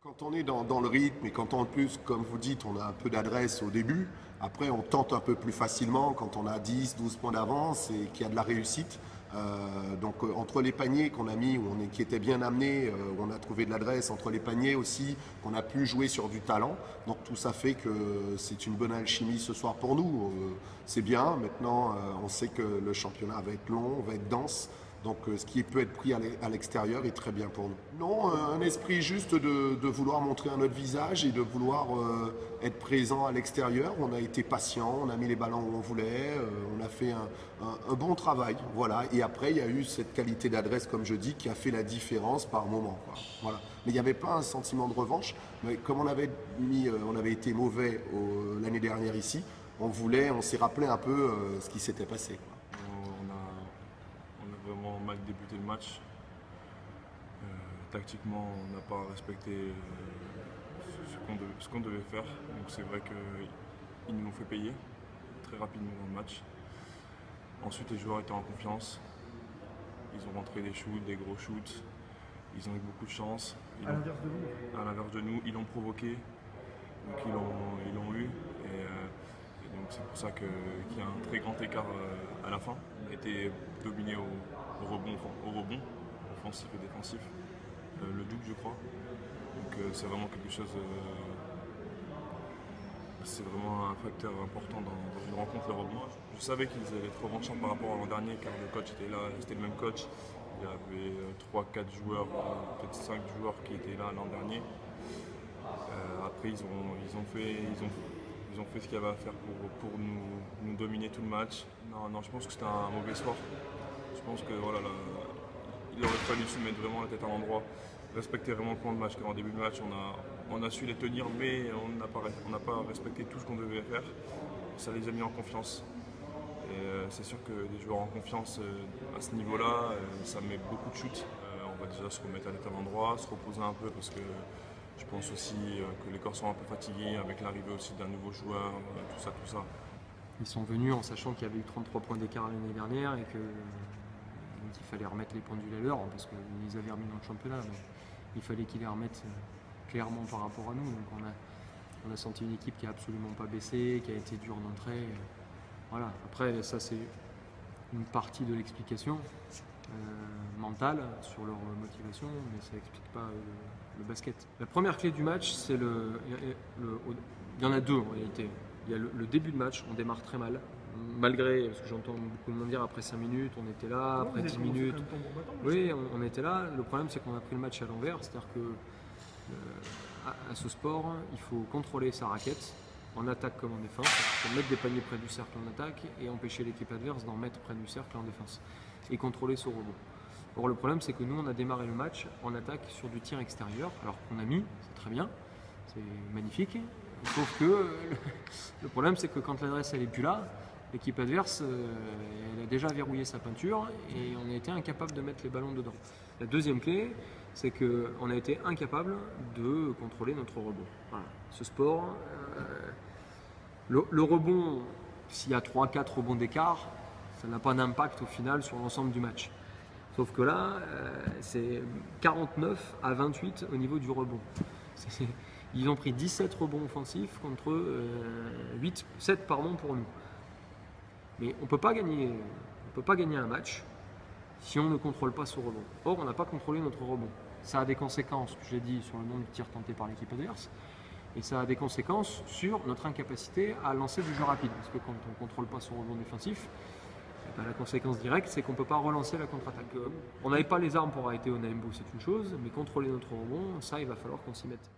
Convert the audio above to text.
Quand on est dans le rythme et quand en plus, comme vous dites, on a un peu d'adresse au début, après on tente un peu plus facilement quand on a 10, 12 points d'avance et qu'il y a de la réussite. Entre les paniers qu'on a mis, qui étaient bien amenés, où on a trouvé de l'adresse, entre les paniers aussi, qu'on a pu jouer sur du talent. Donc tout ça fait que c'est une bonne alchimie ce soir pour nous. C'est bien, maintenant on sait que le championnat va être long, va être dense. Ce qui peut être pris à l'extérieur est très bien pour nous. Non, un esprit juste de vouloir montrer un autre visage et de vouloir être présent à l'extérieur. On a été patient, on a mis les ballons où on voulait, on a fait un bon travail. Voilà. Et après, il y a eu cette qualité d'adresse, comme je dis, qui a fait la différence par moment, quoi. Voilà. Mais il n'y avait pas un sentiment de revanche. Mais comme on avait été mauvais l'année dernière ici, on s'est rappelé un peu ce qui s'était passé, quoi. On a vraiment mal débuté le match. Tactiquement, on n'a pas respecté ce qu'on devait faire. Donc c'est vrai qu'ils nous l'ont fait payer très rapidement dans le match. Ensuite, les joueurs étaient en confiance. Ils ont rentré des shoots, des gros shoots. Ils ont eu beaucoup de chance. À l'inverse de vous. À l'inverse de nous, ils l'ont provoqué. Donc ils l'ont eu. Et donc c'est pour ça qu'il y a un très grand écart à la fin. On a été dominé au rebond, offensif et défensif. Le double, je crois. Donc c'est vraiment quelque chose. C'est vraiment un facteur important dans une rencontre, le rebond. Je savais qu'ils allaient être revanchards par rapport à l'an dernier car le coach était là, c'était le même coach. Il y avait 3-4 joueurs, peut-être 5 joueurs qui étaient là l'an dernier. Après ils ont fait ce qu'il y avait à faire pour nous dominer tout le match. Non, je pense que c'était un mauvais soir. Je pense que voilà, il aurait fallu se mettre vraiment la tête à l'endroit, respecter vraiment le plan de match. Car en début de match, on a su les tenir, mais on n'a pas respecté tout ce qu'on devait faire. Ça les a mis en confiance. Et c'est sûr que des joueurs en confiance à ce niveau-là, ça met beaucoup de shoots. On va déjà se remettre la tête à l'endroit, se reposer un peu parce que je pense aussi que les corps sont un peu fatigués avec l'arrivée aussi d'un nouveau joueur, tout ça. Ils sont venus en sachant qu'il y avait eu 33 points d'écart l'année dernière et qu'il fallait remettre les pendules à l'heure parce qu'ils les avaient remis dans le championnat. Mais il fallait qu'ils les remettent clairement par rapport à nous. Donc on a senti une équipe qui n'a absolument pas baissé, qui a été dure d'entrée. Voilà. Après, ça c'est une partie de l'explication mentale sur leur motivation, mais ça n'explique pas le basket. La première clé du match, c'est il y en a deux en réalité. Il y a le début de match, on démarre très mal, malgré, parce que j'entends beaucoup de monde dire après 5 minutes, on était là, après 10 minutes. Oui, on était là. Le problème, c'est qu'on a pris le match à l'envers, c'est-à-dire que à ce sport, il faut contrôler sa raquette en attaque comme en défense. Il faut mettre des paniers près du cercle en attaque et empêcher l'équipe adverse d'en mettre près du cercle en défense et contrôler son rebond. Or, le problème, c'est que nous, on a démarré le match en attaque sur du tir extérieur, alors qu'on a mis, c'est très bien, c'est magnifique. Sauf que le problème, c'est que quand l'adresse elle est plus là, l'équipe adverse elle a déjà verrouillé sa peinture et on a été incapable de mettre les ballons dedans. La deuxième clé, c'est qu'on a été incapable de contrôler notre rebond. Voilà. Ce sport, le rebond, s'il y a 3-4 rebonds d'écart, ça n'a pas d'impact au final sur l'ensemble du match. Sauf que là, c'est 49 à 28 au niveau du rebond. Ils ont pris 17 rebonds offensifs contre 7 pour nous. Mais on ne peut pas gagner un match si on ne contrôle pas ce rebond. Or, on n'a pas contrôlé notre rebond. Ça a des conséquences, je l'ai dit, sur le nombre de tirs tentés par l'équipe adverse. Et ça a des conséquences sur notre incapacité à lancer du jeu rapide. Parce que quand on ne contrôle pas son rebond défensif, la conséquence directe, c'est qu'on ne peut pas relancer la contre-attaque. On n'avait pas les armes pour arrêter Onaimbo, c'est une chose, mais contrôler notre rebond, ça, il va falloir qu'on s'y mette.